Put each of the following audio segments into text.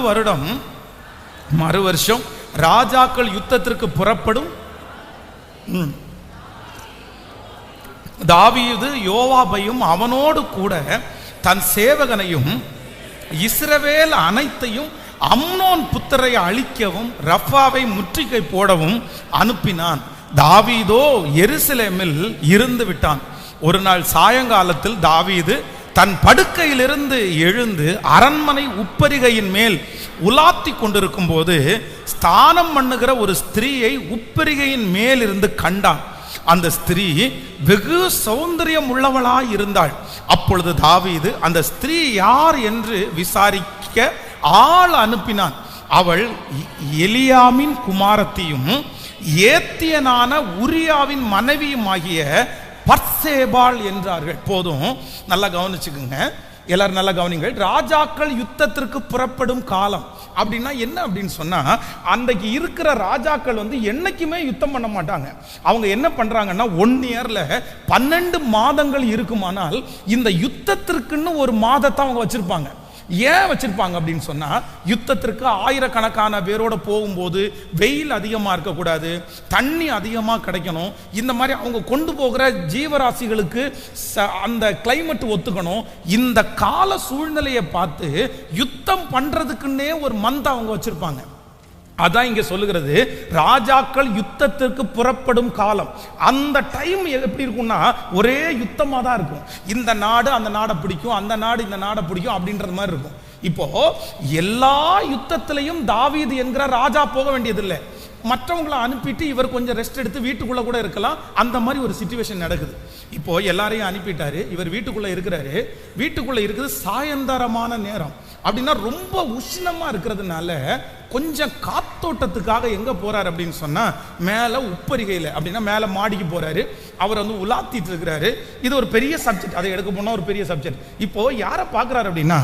வருடம் மறு வருஷம் ராஜாக்கள் யுத்தத்திற்கு புறப்படும். தாவீது யோவாபையும் அவனோடு கூட தன் சேவகனையும் இஸ்ரவேல் அனைத்தையும் அம்னோன் புத்திரை அழிக்கவும் ரஃபாவை முற்றுகை போடவும் அனுப்பினான். தாவீதோ எருசலேமில் இருந்து விட்டான். ஒரு நாள் சாயங்காலத்தில் தாவீது தன் படுக்கையிலிருந்து எழுந்து அரண்மனை உப்பரிகையின் மேல் உலாத்தி கொண்டிருக்கும் போது ஸ்தானம் பண்ணுகிற ஒரு ஸ்திரீயை உப்பரிகையின் மேல் இருந்து கண்டான். அந்த ஸ்திரீ வெகு சௌந்தரியம் உள்ளவளாய் இருந்தாள். அப்பொழுது தாவீது அந்த ஸ்திரீ யார் என்று விசாரிக்க ஆள் அனுப்பினான். அவள் எலியாமின் குமாரத்தியும் ஏத்தியனான உரியாவின் மனைவியுமாகிய பத்சேபாள் என்றார்கள். போதும், நல்லா கவனிச்சுக்குங்க, எல்லாரும் நல்லா கவனிங்கள். ராஜாக்கள் யுத்தத்திற்கு புறப்படும் காலம் அப்படின்னா என்ன அப்படின்னு சொன்னா, அன்றைக்கு இருக்கிற ராஜாக்கள் என்னைக்குமே யுத்தம் பண்ண மாட்டாங்க. அவங்க என்ன பண்றாங்கன்னா 1 இயர்ல 12 மாதங்கள் இருக்குமானால் இந்த யுத்தத்திற்குன்னு ஒரு மாதத்தை அவங்க வச்சிருப்பாங்க. ஏன் வச்சிருப்பாங்க அப்படின்னு சொன்னா, யுத்தத்திற்கு ஆயிரக்கணக்கான பேரோட போகும்போது வெயில் அதிகமா இருக்கக்கூடாது, தண்ணி அதிகமா கிடைக்கணும், இந்த மாதிரி அவங்க கொண்டு போகிற ஜீவராசிகளுக்கு அந்த கிளைமேட் ஒத்துக்கணும். இந்த கால சூழ்நிலையை பார்த்து யுத்தம் பண்றதுக்குன்னே ஒரு மந்த் அவங்க வச்சிருப்பாங்க. அதான் இங்க சொல்லுகிறது, ராஜாக்கள் யுத்தத்திற்கு புறப்படும் காலம். அந்த டைம் எப்படி இருக்கும்னா ஒரே யுத்தமா தான் இருக்கும். இந்த நாடு அந்த நாடை பிடிக்கும், அந்த நாடு இந்த நாடை பிடிக்கும் அப்படின்றது மாதிரி இருக்கும். இப்போ எல்லா யுத்தத்திலையும் தாவீது என்கிற ராஜா போக வேண்டியதில்லை. மற்றவங்களை அனுப்பிட்டு இவர் கொஞ்சம் ரெஸ்ட் எடுத்து வீட்டுக்குள்ள கூட இருக்கலாம். அந்த மாதிரி ஒரு சிச்சுவேஷன் நடக்குது. இப்போ எல்லாரையும் அனுப்பிட்டாரு, இவர் வீட்டுக்குள்ள இருக்கிறாரு. வீட்டுக்குள்ள இருக்குது சாயந்தரமான நேரம். அப்படின்னா ரொம்ப உஷ்ணமா இருக்கிறதுனால கொஞ்சம் காத்தோட்டத்துக்காக எங்க போறாரு அப்படின்னு சொன்னா, மேல உப்பரிகையில அப்படின்னா மேல மாடிக்கு போறாரு. அவர் உலாத்திட்டு இருக்கிறாரு. இது ஒரு பெரிய சப்ஜெக்ட், அதை எடுக்க போனா ஒரு பெரிய சப்ஜெக்ட். இப்போ யாரை பார்க்கிறாரு அப்படின்னா,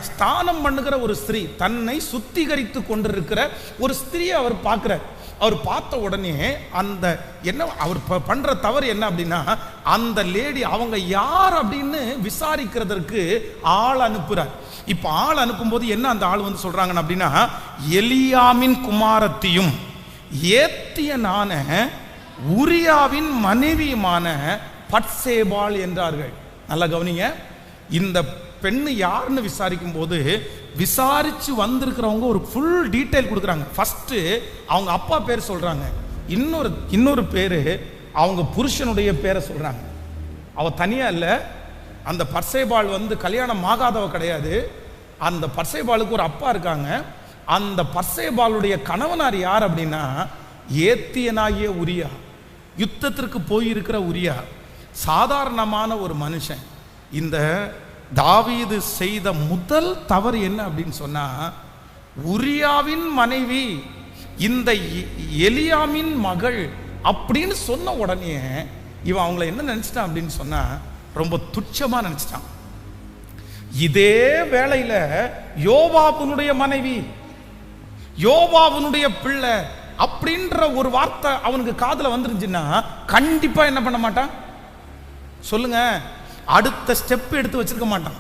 ஸ்தானம் பண்ணுகிற ஒரு ஸ்திரீ, தன்னை சுத்திகரித்து கொண்டிருக்கிற ஒரு ஸ்திரீயை அவர் பார்க்கிறார். அவர் பார்த்த உடனே அந்த என்ன அவர் பண்ற தவறு என்ன அப்படின்னா, அந்த லேடி அவங்க யார் அப்படின்னு விசாரிக்கிறதற்கு ஆள் அனுப்புறார். இப்ப ஆள் அனுப்பும்போது என்ன அந்த ஆள் சொல்றாங்க அப்படின்னா, எலியாமின் குமாரத்தியும் ஏத்தியனான உரியாவின் மனைவியுமான பத்சேபாள் என்றார்கள். நல்லா கவனிங்க, இந்த பெண்ணு யாருன்னு விசாரிக்கும் போது விசாரிச்சு வந்திருக்கிறவங்க ஒரு ஃபுல் டீட்டெயில் கொடுக்குறாங்க. ஃபர்ஸ்ட் அவங்க அப்பா பேர் சொல்றாங்க, இன்னொரு பேரு அவங்க புருஷனுடைய பேரை சொல்றாங்க. அவ தனியா இல்ல, அந்த பத்சேபாள் கல்யாணம் ஆகாதவ கிடையாது. அந்த பத்சேபாளுக்கு ஒரு அப்பா இருக்காங்க. அந்த பத்சேபாளுடைய கணவனார் யார் அப்படின்னா, ஏத்தியனாகிய உரியா, யுத்தத்திற்கு போயிருக்கிற உரியா, சாதாரணமான ஒரு மனுஷன். இந்த தாவீது செய்த முதல் தவறு என்ன அப்படின்னு சொன்னா, உரியாவின் மனைவி இந்த எலியாமின் மகள் அப்படின்னு சொன்ன உடனே இவன் அவங்கள என்ன நினைச்சிட்டான் அப்படின்னு சொன்னா, ரொம்ப துச்சமா நினைச்சிட்டான். இதே வேளையில யோவாபுனுடைய மனைவி, யோவாபுனுடைய பிள்ளை அப்படின்ற ஒரு வார்த்தை அவனுக்கு காதுல வந்துருந்துச்சுன்னா கண்டிப்பா என்ன பண்ண மாட்டான் சொல்லுங்க, அடுத்த ஸ்டெப் எடுத்து வச்சிருக்க மாட்டான்,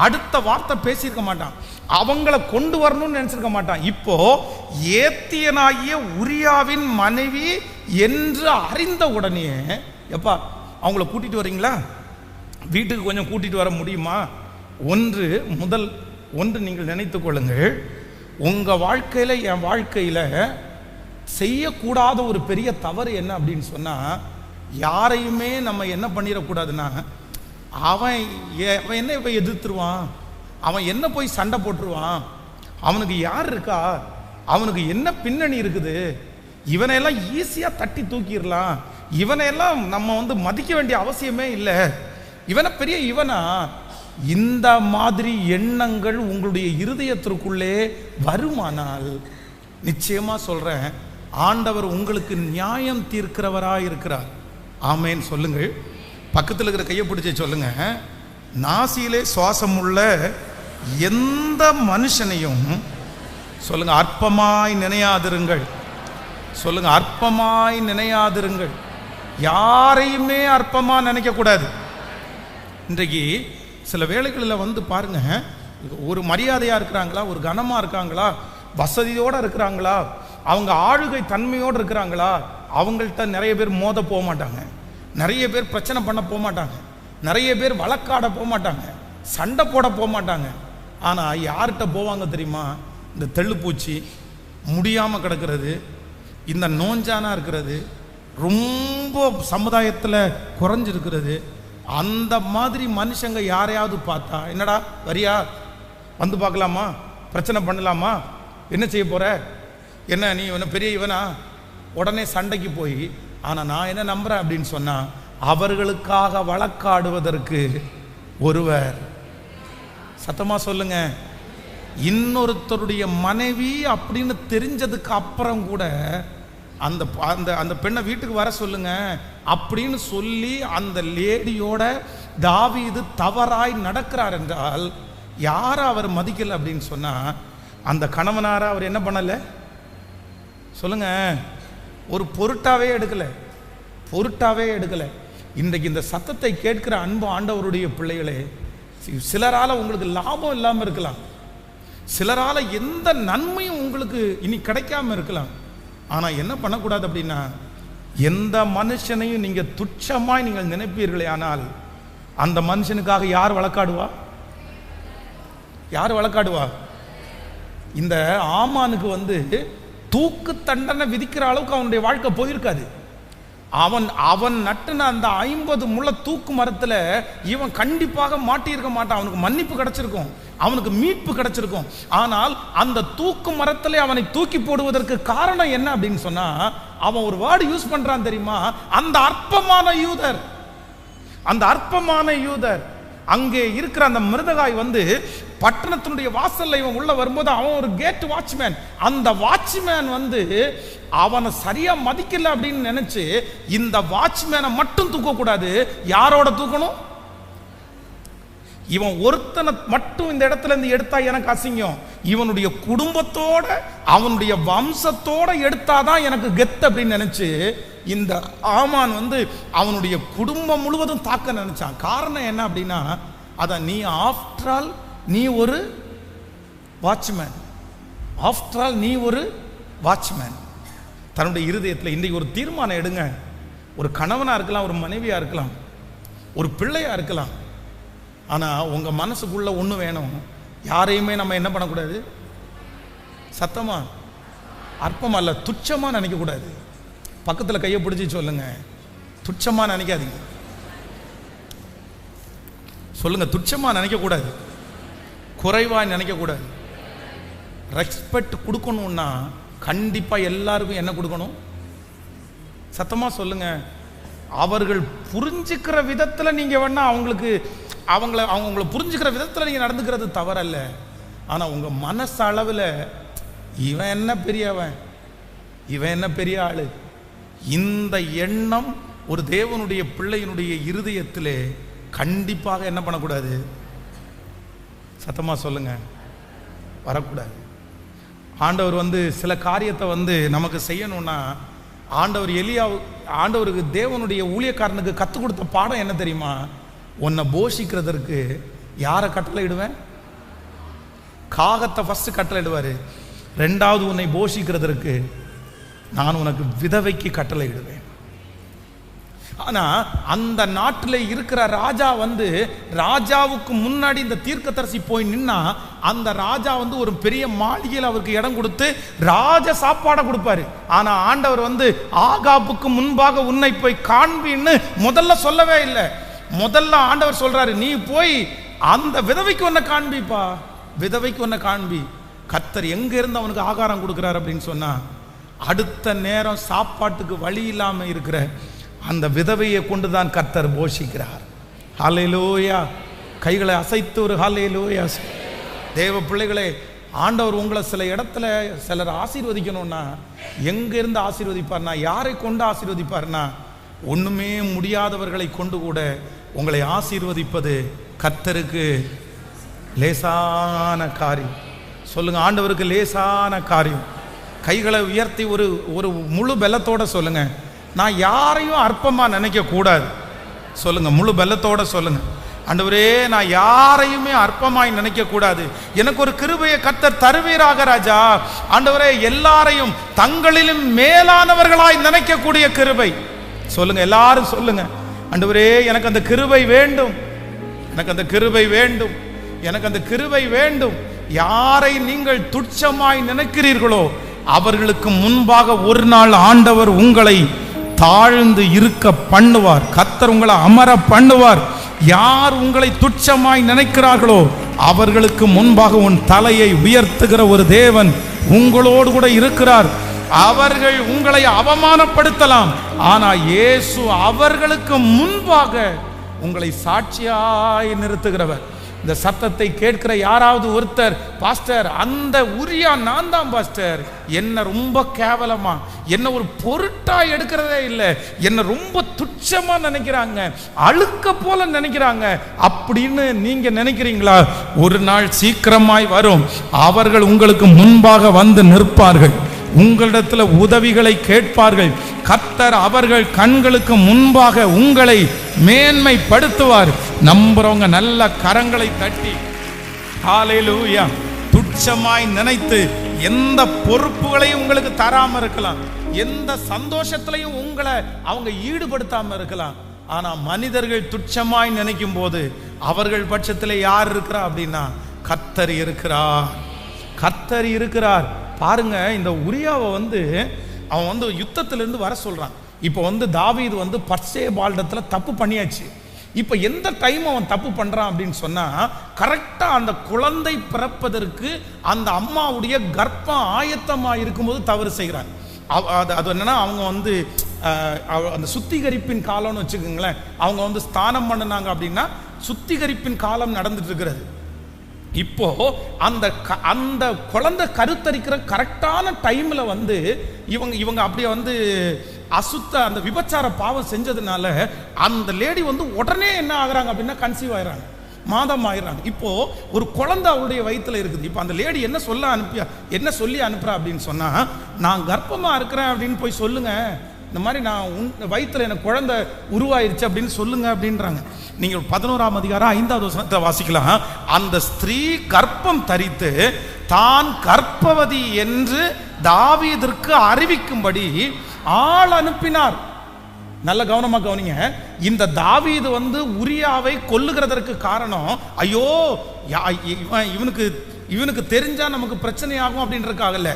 அடுத்த வார்த்தை பேசியிருக்க மாட்டான், அவங்கள கொண்டு வரணும்னு நினைச்சிருக்க மாட்டான். இப்போ ஏத்தியனாகிய உரியாவின் மனைவி என்று அறிந்த உடனே, எப்பா அவங்கள கூட்டிட்டு வரீங்களா, வீட்டுக்கு கொஞ்சம் கூட்டிட்டு வர முடியுமா? ஒன்று நீங்கள் நினைத்துக் கொள்ளுங்கள், உங்க வாழ்க்கையில என் வாழ்க்கையில செய்யக்கூடாத ஒரு பெரிய தவறு என்ன அப்படின்னு சொன்னா, யாரையுமே நம்ம என்ன பண்ணிடக்கூடாதுன்னா, அவன் என்ன இப்ப எதிர்த்துருவான், அவன் என்ன போய் சண்டை போட்டுருவான், அவனுக்கு யார் இருக்கா, அவனுக்கு என்ன பின்னணி இருக்குது, இவனையெல்லாம் ஈஸியா தட்டி தூக்கிடலாம், இவனையெல்லாம் நம்ம மதிக்க வேண்டிய அவசியமே இல்லை, இவனை பெரிய இவனா, இந்த மாதிரி எண்ணங்கள் உங்களுடைய இருதயத்திற்குள்ளே வருமானால் நிச்சயமா சொல்றேன், ஆண்டவர் உங்களுக்கு நியாயம் தீர்க்கிறவராய் இருக்கிறார். ஆமேன் சொல்லுங்கள். பக்கத்தில் இருக்கிற கையை பிடிச்சி சொல்லுங்க, நாசியிலே சுவாசம் உள்ள எந்த மனுஷனையும் சொல்லுங்க அற்பமாய் நினையாதிருங்கள். சொல்லுங்க, அற்பமாய் நினையாதிருங்கள். யாரையுமே அற்பமா நினைக்க கூடாது. இன்றைக்கு சில வேளைகளில் பாருங்க, ஒரு மரியாதையாக இருக்கிறாங்களா, ஒரு கனமாக இருக்காங்களா, வசதியோடு இருக்கிறாங்களா, அவங்க ஆளுகை தன்மையோடு இருக்கிறாங்களா, அவங்கள்ட்ட நிறைய பேர் மோத போக மாட்டாங்க, நிறைய பேர் பிரச்சனை பண்ண போக மாட்டாங்க, நிறைய பேர் வழக்காட போக மாட்டாங்க, சண்டை போட போக மாட்டாங்க. ஆனால் யார்கிட்ட போவாங்க தெரியுமா? இந்த தெள்ளுப்பூச்சி, முடியாமல் கிடக்கிறது, இந்த நோஞ்சானா இருக்கிறது, ரொம்ப சமுதாயத்தில் குறைஞ்சிருக்கிறது, அந்த மாதிரி மனுஷங்க யாரையாவது பார்த்தா, என்னடா வரியா, வந்து பார்க்கலாமா, பிரச்சனை பண்ணலாமா, என்ன செய்ய போகிற, என்ன நீ இவனை பெரிய இவனா, உடனே சண்டைக்கு போய். ஆனால் நான் என்ன நம்புகிறேன் அப்படின்னு சொன்னால், அவர்களுக்காக வழக்காடுவதற்கு ஒருவர், சத்தமாக சொல்லுங்க, இன்னொருத்தருடைய மனைவி அப்படின்னு தெரிஞ்சதுக்கு அப்புறம் கூட அந்த அந்த அந்த பெண்ணை வீட்டுக்கு வர சொல்லுங்க அப்படின்னு சொல்லி அந்த லேடியோட தாவீது தவறாய் நடக்கிறார் என்றால் யாரை அவர் மதிக்கல அப்படின்னு சொன்னா, அந்த கணவனாரை அவர் என்ன பண்ணல சொல்லுங்க, ஒரு பொருட்டாவே எடுக்கல, பொருட்டாவே எடுக்கல. இன்றைக்கு இந்த சத்தத்தை கேட்கிற அன்பு ஆண்டவருடைய பிள்ளைகளே, சிலரால உங்களுக்கு லாபம் இல்லாமல் இருக்கலாம், சிலரால எந்த நன்மையும் உங்களுக்கு இனி கிடைக்காம இருக்கலாம். ஆனா என்ன பண்ணக்கூடாது அப்படின்னா, எந்த மனுஷனையும் நீங்க துச்சமாய் நீங்கள் நினைப்பீர்களே ஆனால் அந்த மனுஷனுக்காக யார் வழக்காடுவா? யார் வழக்காடுவா? இந்த ஆமானுக்கு தூக்கு தண்டனை விதிக்கிற அளவுக்கு அவனுடைய வாழ்க்கை போயிருக்காது. அவன் நட்டுன அந்த 50 முள்ள தூக்கு மரத்தில் இவன் கண்டிப்பாக மாட்டியிருக்க மாட்டான். அவனுக்கு மன்னிப்பு கிடைச்சிருக்கும், அவனுக்கு மீட்பு கிடைச்சிருக்கும். ஆனால் அந்த தூக்கு மரத்திலே அவனை தூக்கி போடுவதற்கு காரணம் என்ன அப்படின்னு சொன்னா, அவன் ஒரு வேர்டு யூஸ் பண்றான் தெரியுமா? அந்த அற்பமான யூதர், அந்த அற்பமான யூதர். அங்கே இருக்கிற அந்த மிருதகாய் பட்டணத்தினுடைய வாசல்ல இவன் உள்ள வரும்போது அவன் ஒரு கேட் வாட்ச்மேன். அந்த வாட்ச்மேன் அவனை சரியா மதிக்கல அப்படின்னு நினைச்சு இந்த வாட்ச்மேனை மட்டும் தூக்க கூடாது, யாரோட தூக்கணும்? இவன் ஒருத்தனை மட்டும் இந்த இடத்துல இருந்து எடுத்தா எனக்கு அசிங்கம், இவனுடைய குடும்பத்தோட அவனுடைய வம்சத்தோட எடுத்தாதான் எனக்கு கெத் அப்படின்னு நினைச்சு இந்த ஆமான் அவனுடைய குடும்பம் முழுவதும் தாக்க நினைச்சான். காரணம் என்ன அப்படின்னா, அதான் நீ ஆஃப்டர் ஆல் நீ ஒரு வாட்ச்மேன், ஆஃப்டர் ஆல் நீ ஒரு வாட்ச்மேன். தன்னுடைய இருதயத்தில் இன்றைக்கு ஒரு தீர்மானம் எடுங்க. ஒரு கணவனாக இருக்கலாம், ஒரு மனைவியாக இருக்கலாம், ஒரு பிள்ளையாக இருக்கலாம். ஆனால் உங்கள் மனசுக்குள்ள ஒன்று வேணும், யாரையுமே நம்ம என்ன பண்ணக்கூடாது, சத்தமா அற்பமா இல்லை துச்சமாக நினைக்கக்கூடாது. பக்கத்தில் கையை பிடிச்சி சொல்லுங்க, துச்சமாக நினைக்காதீங்க. சொல்லுங்க, துச்சமாக நினைக்கக்கூடாது, குறைவாக நினைக்கக்கூடாது. ரெஸ்பெக்ட் கொடுக்கணும்னா கண்டிப்பாக எல்லாருக்கும் என்ன கொடுக்கணும்? சத்தமாக சொல்லுங்க. அவர்கள் புரிஞ்சுக்கிற விதத்தில் நீங்கள் வேணா அவங்கள புரிஞ்சுக்கிற விதத்தில் நீங்கள் நடந்துக்கிறது தவறல்ல. ஆனால் உங்கள் மனசளவில் இவன் என்ன பெரியவன், இவன் என்ன பெரிய ஆளு, இந்த எண்ணம் ஒரு தேவனுடைய பிள்ளையினுடைய இருதயத்திலே கண்டிப்பாக என்ன பண்ணக்கூடாது? சத்தமாக சொல்லுங்க, வரக்கூடாது. ஆண்டவர் சில காரியத்தை நமக்கு செய்யணும்னா, ஆண்டவருக்கு தேவனுடைய ஊழியக்காரனுக்கு கற்றுக் கொடுத்த பாடம் என்ன தெரியுமா? உன்னை போஷிக்கிறதற்கு யாரை கட்டளையிடுவேன்? காகத்தை ஃபர்ஸ்ட் கட்டளையிடுவார், ரெண்டாவது உன்னை போஷிக்கிறதற்கு நான் உனக்கு விதவைக்கு கட்டளையிடுவேன். ஆனா அந்த நாட்டில் இருக்கிற ராஜா ராஜாவுக்கு முன்னாடி இந்த தீர்க்கதரிசி போய் நின்னா, அந்த ராஜா ஒரு பெரிய மாளிகையில் அவருக்கு இடம் கொடுத்து ராஜ சாப்பாடை கொடுப்பாரு. ஆனா ஆண்டவர் ஆகாப்புக்கு முன்பாக உன்னை போய் காண்பின்னு முதல்ல சொல்லவே இல்லை. முதல்ல ஆண்டவர் சொல்றாரு, நீ போய் அந்த விதவைக்கு உன்னை காண்பிப்பா, விதவைக்கு உன்னை காண்பி. கர்த்தர் எங்க இருந்து அவனுக்கு ஆகாரம் கொடுக்கிறார் அப்படின்னு சொன்னா, அடுத்த நேரம் சாப்பாட்டுக்கு வழி இல்லாம இருக்கிற அந்த விதவையை கொண்டுதான் கர்த்தர் போஷிக்கிறார். ஹல்லேலூயா. கைகளை அசைத்து ஒரு ஹல்லேலூயா. தேவ பிள்ளைகளே, ஆண்டவர் உங்களை சில இடத்துல சிலர் ஆசீர்வதிக்கணும்னா எங்கிருந்து ஆசீர்வதிப்பார்னா, யாரை கொண்டு ஆசீர்வதிப்பார்னா, ஒண்ணுமே முடியாதவர்களை கொண்டு கூட உங்களை ஆசீர்வதிப்பது கர்த்தருக்கு லேசான காரியம். சொல்லுங்க, ஆண்டவருக்கு லேசான காரியம். கைகளை உயர்த்தி ஒரு முழு பலத்தோட சொல்லுங்க, நான் யாரையும் அற்பமா நினைக்க கூடாது. சொல்லுங்க, முழு பலத்தோட சொல்லுங்க, ஆண்டவரே, நான் யாரையுமே அற்பமாய் நினைக்க கூடாது. எனக்கு ஒரு கிருபையை கர்த்தர் தருவீராக ராஜா. ஆண்டவரே, எல்லாரையும் தங்களிலும் மேலானவர்களாய் நினைக்கக்கூடிய கிருபை சொல்லுங்க, எல்லாரும் சொல்லுங்க. ஆண்டவரே, எனக்கு அந்த கிருபை வேண்டும், எனக்கு அந்த கிருபை வேண்டும், எனக்கு அந்த கிருபை வேண்டும். யாரை நீங்கள் துச்சமாய் நினைக்கிறீர்களோ அவர்களுக்கு முன்பாக ஒரு நாள் ஆண்டவர் உங்களை தாழ்ந்து இருக்க பண்ணுவார். கர்த்தர் உங்களை அமர பண்ணுவார். யார் உங்களை துச்சமாய் நினைக்கிறார்களோ அவர்களுக்கு முன்பாக உன் தலையை உயர்த்துகிற ஒரு தேவன் உங்களோடு கூட இருக்கிறார். அவர்கள் உங்களை அவமானப்படுத்தலாம், ஆனா இயேசு அவர்களுக்கு முன்பாக உங்களை சாட்சியாய் நிறுத்துகிறவர். இந்த சத்தத்தை கேட்கிற யாராவது ஒருத்தர், பாஸ்டர் அந்த உரியா நான் தான் பாஸ்டர், என்ன ரொம்ப கேவலமா, என்ன ஒரு பொருட்டா எடுக்கிறதே இல்லை, என்ன ரொம்ப துச்சமா நினைக்கிறாங்க, அழுக்க போல நினைக்கிறாங்க அப்படின்னு நீங்க நினைக்கிறீங்களா? ஒரு நாள் சீக்கிரமாய் வரும், அவர்கள் உங்களுக்கு முன்பாக வந்து நிற்பார்கள், உங்களிடத்தில் உதவிகளை கேட்பார்கள். கர்த்தர் அவர்கள் கண்களுக்கு முன்பாக உங்களை மேன்மைப்படுத்துவார். நம்புறவங்க நல்ல கரங்களை தட்டி ஹல்லேலூயா. துச்சமாய் நினைத்து எந்த பொறுப்புகளையும் உங்களுக்கு தராம இருக்கலாம், எந்த சந்தோஷத்திலையும் உங்களை அவங்க ஈடுபடுத்தாம இருக்கலாம். ஆனா மனிதர்கள் துச்சமாய் நினைக்கும் போது அவர்கள் பட்சத்தில் யார் இருக்கிறா அப்படின்னா கர்த்தர் இருக்கிறார், கர்த்தர் இருக்கிறார். பாருங்க, இந்த உரியாவை அவன் யுத்தத்திலிருந்து வர சொல்றான். இப்போ தாவீது பர்சேபாளிடத்தில் தப்பு பண்ணியாச்சு. இப்போ எந்த டைம் அவன் தப்பு பண்றான் அப்படின்னு சொன்னா, கரெக்டா அந்த குழந்தை பிறப்பதற்கு அந்த அம்மாவுடைய கர்ப்பம் ஆயத்தமாக இருக்கும்போது தவறு செய்கிறான். அது என்னன்னா, அவங்க அந்த சுத்திகரிப்பின் காலம்னு வச்சுக்கோங்களேன். அவங்க ஸ்தானம் பண்ணினாங்க அப்படின்னா சுத்திகரிப்பின் காலம் நடந்துட்டு இருக்கிறது. இப்போ அந்த குழந்தை கருத்தரிக்கிற கரெக்டான டைம்ல இவங்க அப்படியே அசுத்த அந்த விபச்சார பாவம் செஞ்சதுனால அந்த லேடி உடனே என்ன ஆகுறாங்க அப்படின்னா கன்சீவ் ஆயிடுறாங்க, மாதம் ஆயிடுறாங்க. இப்போ ஒரு குழந்தை அவருடைய வயிற்றுல இருக்குது. இப்போ அந்த லேடி என்ன சொல்லி அனுப்புறா அப்படின்னு சொன்னா, நான் கர்ப்பமா இருக்கிறேன் அப்படின்னு போய் சொல்லுங்க, இந்த மாதிரி நான் வயிற்றுல எனக்கு குழந்தை உருவாயிருச்சு அப்படின்னு சொல்லுங்க அப்படின்றாங்க. நீங்கள் 11ஆம் அதிகாரம் 5வது வசனத்தை வாசிக்கலாம். அந்த ஸ்திரீ கர்ப்பம் தரித்து தான் கர்ப்பவதி என்று தாவீதிற்கு அறிவிக்கும்படி ஆள் அனுப்பினார். நல்ல கவனமா கவனிங்க. இந்த தாவீது உரியாவை கொல்லுகிறதற்கு காரணம், ஐயோ இவனுக்கு தெரிஞ்சா நமக்கு பிரச்சனை ஆகும் அப்படின்றதுக்காகல.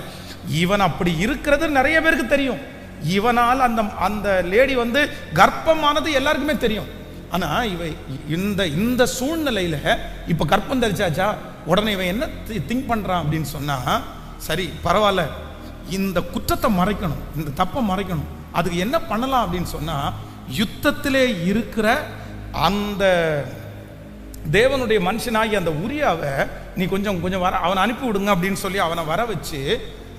இவன் அப்படி இருக்கிறது நிறைய பேருக்கு தெரியும். இவனால் அந்த லேடி கர்ப்பமானது எல்லாருக்குமே தெரியும். ஆனா இந்த சூழ்நிலையில இப்ப கர்ப்பம் தரிச்சாச்சா, உடனே இவன் என்ன திங்க் பண்றான் அப்படின்னு சொன்னா, சரி பரவாயில்ல, இந்த குற்றத்தை மறைக்கணும், இந்த தப்பை மறைக்கணும், அதுக்கு என்ன பண்ணலாம் அப்படின்னு சொன்னா, யுத்தத்திலே இருக்கிற அந்த தேவனுடைய மனுஷனாகி அந்த உரியாவை நீ கொஞ்சம் வர அவனை அனுப்பி விடுங்க அப்படின்னு சொல்லி அவனை வர வச்சு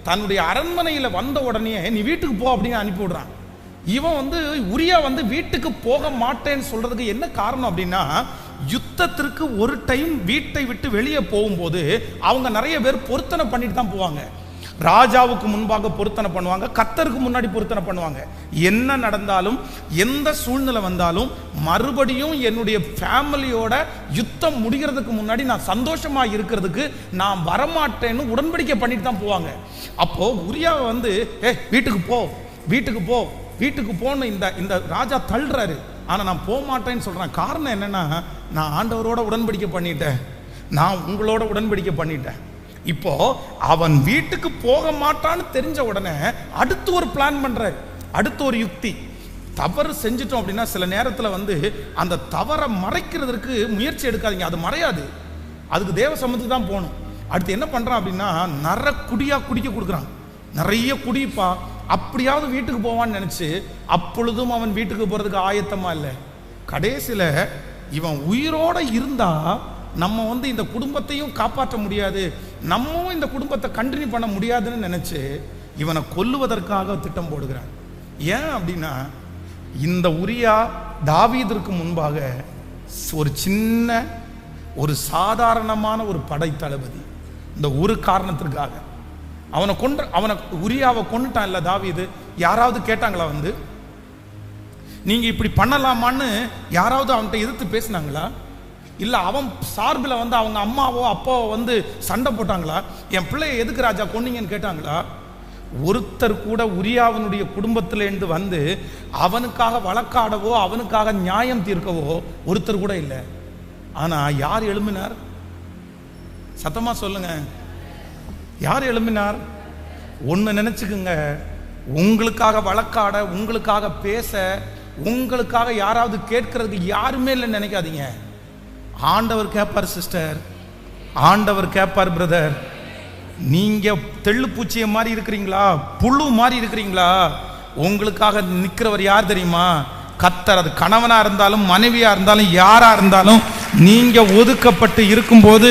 தன்னுடைய அரண்மனையில் வந்த உடனே நீ வீட்டுக்கு போ அப்படின்னு அனுப்பி விடுறான். இவன் உரியா வீட்டுக்கு போக மாட்டேன்னு சொல்றதுக்கு என்ன காரணம் அப்படின்னா, யுத்தத்திற்கு ஒரு டைம் வீட்டை விட்டு வெளியே போகும்போது அவங்க நிறைய பேர் பொருத்தனை பண்ணிட்டு தான் போவாங்க. ராஜாவுக்கு முன்பாக பொருத்தனை பண்ணுவாங்க, கர்த்தருக்கு முன்னாடி பொருத்தனை பண்ணுவாங்க. என்ன நடந்தாலும் எந்த சூழ்நிலை வந்தாலும் மறுபடியும் என்னுடைய ஃபேமிலியோட யுத்தம் முடிகிறதுக்கு முன்னாடி நான் சந்தோஷமா இருக்கிறதுக்கு நான் வரமாட்டேன்னு உடன்படிக்கை பண்ணிட்டு தான் போவாங்க. அப்போ உரியாவை வீட்டுக்கு போ வீட்டுக்கு போ வீட்டுக்கு போன்னு இந்த ராஜா தள்ளுறாரு. ஆனா நான் போக மாட்டேன்னு சொல்றேன். காரணம் என்னன்னா, நான் ஆண்டவரோட உடன்படிக்கை பண்ணிட்டேன், நான் உங்களோட உடன்படிக்கை பண்ணிட்டேன். இப்போ அவன் வீட்டுக்கு போக மாட்டான்னு தெரிஞ்ச உடனே அடுத்து ஒரு பிளான் பண்ற, அடுத்து ஒரு யுக்தி. தவறு செஞ்சிட்டோம் அப்படின்னா சில நேரத்தில் அந்த தவறை மறைக்கிறதுக்கு முயற்சி எடுக்காதீங்க, அது மறையாது, அதுக்கு தேவ சமத்துக்கு தான் போகணும். அடுத்து என்ன பண்றான் அப்படின்னா, குடியா குடிக்க கொடுக்குறான், நிறைய குடிப்பா, அப்படியாவது வீட்டுக்கு போவான்னு நினைச்சு அப்பொழுதும் அவன் வீட்டுக்கு போறதுக்கு ஆயத்தமா இல்லை. கடைசியில இவன் உயிரோட இருந்தா நம்ம இந்த குடும்பத்தையும் காப்பாற்ற முடியாது, நம்மவும் இந்த குடும்பத்தை கண்டினியூ பண்ண முடியாதுன்னு நினைச்சு இவனை கொல்லுவதற்காக திட்டம் போடுகிறான். ஏன் அப்படின்னா, இந்த உரியா தாவீதிற்கு முன்பாக ஒரு சின்ன ஒரு சாதாரணமான ஒரு படை தளபதி. இந்த ஒரு காரணத்திற்காக அவனை உரியாவை கொண்டுட்டான் இல்ல தாவீது. யாராவது கேட்டாங்களா நீங்க இப்படி பண்ணலாமான்னு யாராவது அவன்கிட்ட எதிர்த்து பேசினாங்களா? இல்லை அவன் சார்பில் வந்து அவங்க அம்மாவோ அப்பாவோ வந்து சண்டை போட்டாங்களா? என் பிள்ளைய எதுக்கு ராஜா கொன்னீங்கன்னு கேட்டாங்களா? ஒருத்தர் கூட உரியாவனுடைய குடும்பத்திலேருந்து வந்து அவனுக்காக வழக்காடவோ அவனுக்காக நியாயம் தீர்க்கவோ ஒருத்தர் கூட இல்லை. ஆனால் யார் எழும்பினார்? சத்தமா சொல்லுங்க, யார் எழும்பினார்? ஒன்று நினைச்சுக்குங்க, உங்களுக்காக வழக்காட, உங்களுக்காக பேச, உங்களுக்காக யாராவது கேட்கறதுக்கு யாருமே இல்லைன்னு நினைக்காதீங்க. ஆண்டவர் கேட்பார் சிஸ்டர், ஆண்டவர் கேட்பார் பிரதர். நீங்க தெள்ளுப்பூச்சிய மாதிரி இருக்கிறீங்களா, புழு மாதிரி இருக்கிறீங்களா? உங்களுக்காக நிற்கிறவர் யார் தெரியுமா? கர்த்தர். அது கணவனா இருந்தாலும் மனைவியா இருந்தாலும் யாரா இருந்தாலும் நீங்க ஒதுக்கப்பட்டு இருக்கும்போது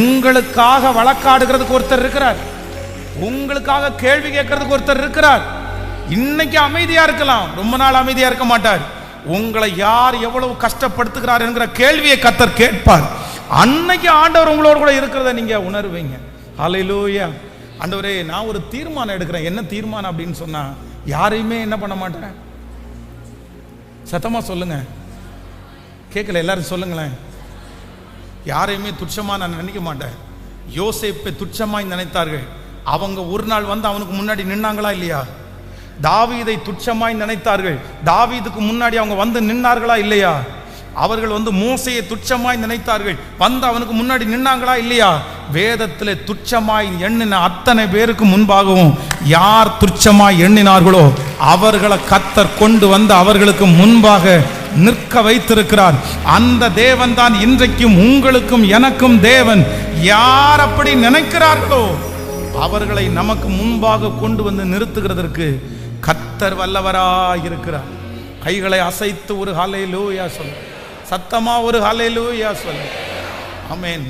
உங்களுக்காக வழக்காடுகிறதுக்கு ஒருத்தர் இருக்கிறார், உங்களுக்காக கேள்வி கேட்கறதுக்கு ஒருத்தர் இருக்கிறார். இன்னைக்கு அமைதியா இருக்கலாம், ரொம்ப நாள் அமைதியா இருக்க மாட்டார். உங்களை யார் எவ்வளவு கஷ்டப்படுத்துகிறார் என்கிற கேள்வியை கர்த்தர் கேட்பார். அன்னைக்கு ஆண்டவர் உங்களோட கூட இருக்கிறத நீங்க உணர்வீங்க. ஹல்லேலூயா. ஆண்டவரே, நான் ஒரு தீர்மானம் எடுக்கிறேன். என்ன தீர்மானம் அப்படின்னு சொன்னா, யாரையுமே என்ன பண்ண மாட்டேன். சத்தமா சொல்லுங்க, கேட்கல, எல்லாரும் சொல்லுங்களேன். யாரையுமே துச்சமா நான் நினைக்க மாட்டேன். யோசேப்பை துச்சமாய் நினைத்தார்கள். அவங்க ஒரு நாள் வந்து அவனுக்கு முன்னாடி நின்னாங்களா இல்லையா? தாவீதை துச்சமாய் நினைத்தார்கள். தாவீதுக்கு முன்னாடி அவங்க வந்து நின்னார்களா இல்லையா? அவர்கள் வந்து மோசையை துச்சமாய் நினைத்தார்கள், வந்து அவனுக்கு முன்னாடி நின்னாங்களா இல்லையா? வேதத்திலே துச்சமாய் எண்ணின அத்தனை பேருக்கு முன்பாகவும் யார் துச்சமாய் எண்ணினார்களோ அவர்களை கர்த்தர் கொண்டு வந்து அவர்களுக்கு முன்பாக நிற்க வைத்திருக்கிறார். அந்த தேவன் தான் இன்றைக்கும் உங்களுக்கும் எனக்கும் தேவன். யார் அப்படி நினைக்கிறார்களோ அவர்களை நமக்கு முன்பாக கொண்டு வந்து நிறுத்துகிறதற்கு கர்த்தர் வல்லவராய் இருக்கிறார். கைகளை அசைத்து ஒரு ஹல்லேலூயா சொல்லு, சத்தமா ஒரு ஹல்லேலூயா சொல்லு. ஆமென்.